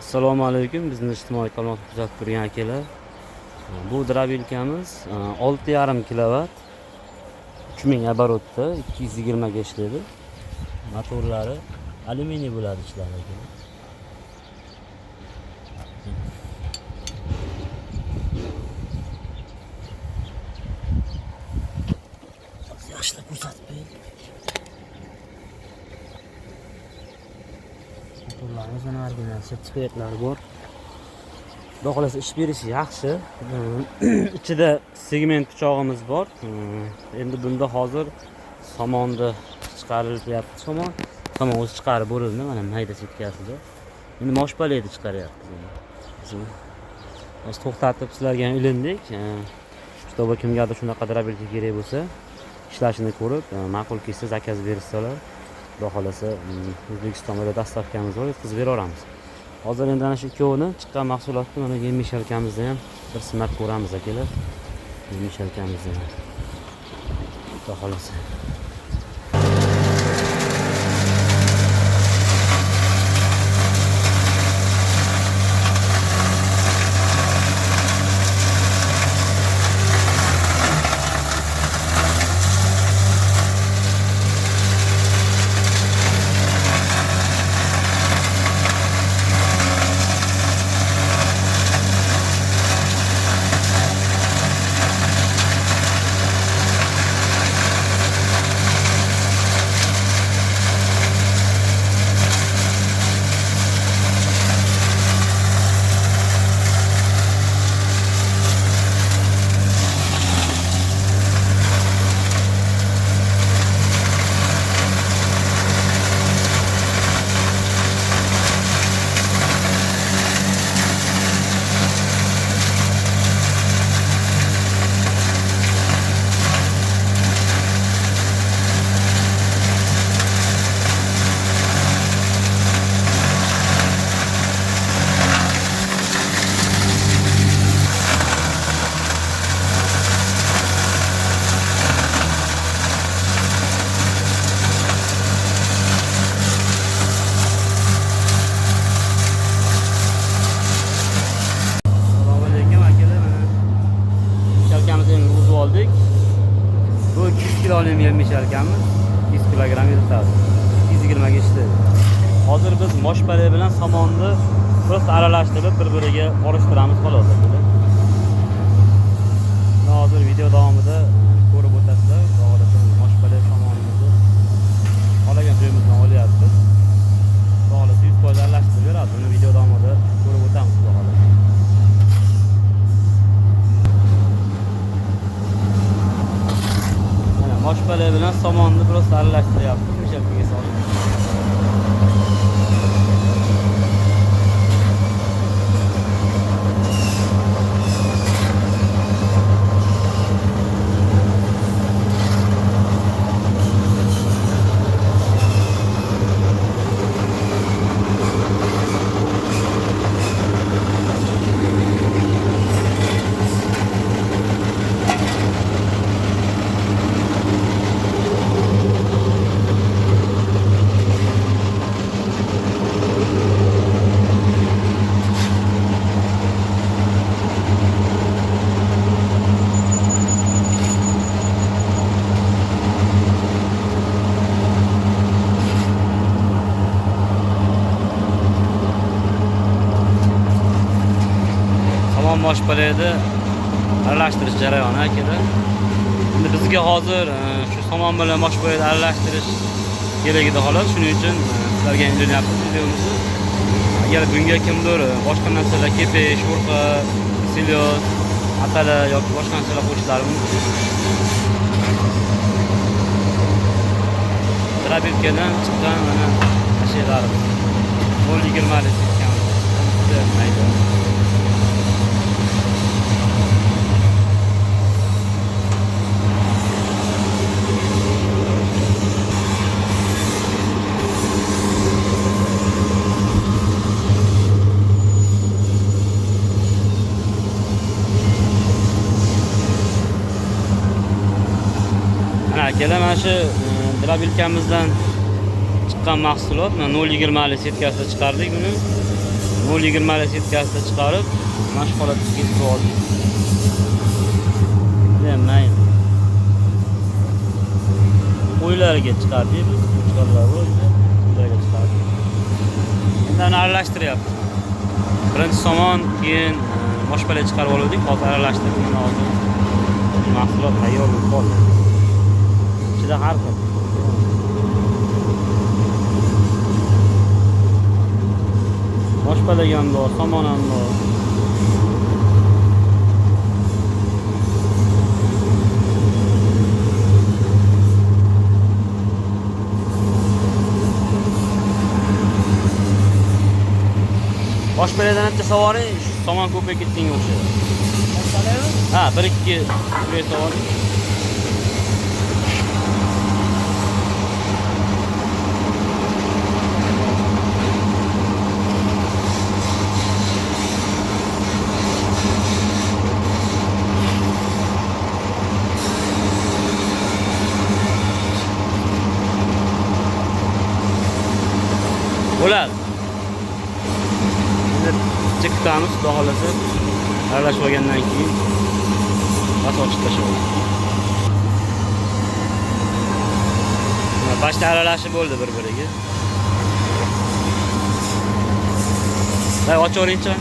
Assalomu alaykum. Bizni ijtimoiy tarmoqda kuzatib turgan akalar. Bu drobilkamiz 6,5 kW 3000 оборотda 220 ga ishlaydi. Motorlari alyuminiy bo'ladi ishlari akalar. Yaxshilab ko'rsatib bering. Motorlarimizning original sertifikatlari bor. Xudo xolasa ish berishi yaxshi. Ichida segment pichog'imiz bor. Endi bunda hozir somonni chiqarilyapti. Somon o'zi chiqarib bo'lindi, mana mayda setkasida. Endi moshpalayni chiqaryapmiz. Biz to'xtatib sizlarga ilindik. Xudo kimgadir shunaqa drobilka kerak bo'lsa, ishlashini ko'rib, ma'qul kelsa zakaz bersalar, xudo xolasa O'zbekistonda dastavkamiz bor, yetkazib beraveramiz. Hozir endi ana shu ikkovini chiqqan mahsulotni mana yem-mishalkamizda ham bir sinab ko'ramiz akalar. Yem-mishalkamizda ham. Xudo xolasa. Bu 200 kilolik yem-mishalkamiz 100 kilogram yutadi. 120 ga ishlaydi. Hozir biz moshpalay bilan somonni prosta aralashtirib bir-biriga olishtiramiz xolos. Hozir video davomida ko'rib o'tasizlar. Moshpalay somonimizni qolagan joyimizdan olyapmiz. Xolos 100% aralashtirib beradi. Buni video davomida ko'rib o'tamiz xolos. Moshpalay bilan somonni prosta aralashtiryapmiz, mishalkaga solib. Moshpalayda aralashtirish jarayoni akalar. Endi bizga hozir shu somon bilan moshpalayda aralashtirish kerak edi xolos. Shuning uchun sizlarga ilinayapmiz videomizni. Agar bunga kimdir boshqa narsalar, kepish, urqa, silyoz, atala yoki boshqa narsalar qo'shishlari mumkin. Drobilkadan chiqqan mana ashyalarimiz 0,20 lik mayda. Akalar, mana shu drobilkamizdan chiqqan mahsulot 0,20 lik setkasida chiqardik buni. 0.20 setkasida chiqarib, mana shu holatga keltirib oldik. Mayli. Qo'ylarga chiqardik biz, qo'chqorlar bo'ldi. Qo'ylarga chiqardik. Endi aralashtiryapmiz. Birinchi somon, keyin boshpala chiqarib oldik. Hozir aralashtirib, mana hozir mahsulot tayyor bo'lib qoldi. Ichida har xil. Boshpalaga ham bor, somon ham bor. Boshpaladan bitta savoring, somon ko'payib ketganga o'xshaydi. Boshpalaymi? Ha, 1-2 kiloga savoring. Bo'ladi. Chiqamiz, xudo xolasa aralashib olgandan keyin bas ochib tashlaymiz. Bashta aralashib bo'ldi bir-biriga. Voy, ochaveringchi.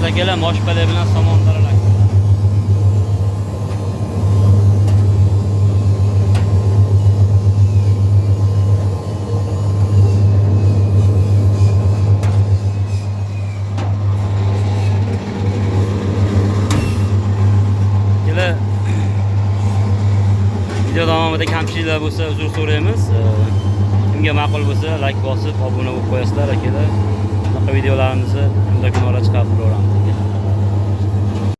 Akalar boshpala bilan somon aralashtirdik. Akalar video davomida kamchiliklar bo'lsa uzr so'raymiz. Kimga ma'qul bo'lsa like bosib obuna bo'lib qo'yasizlar akalar. Bunaqa videolarimizni kunda kunora chiqarib turaveramiz.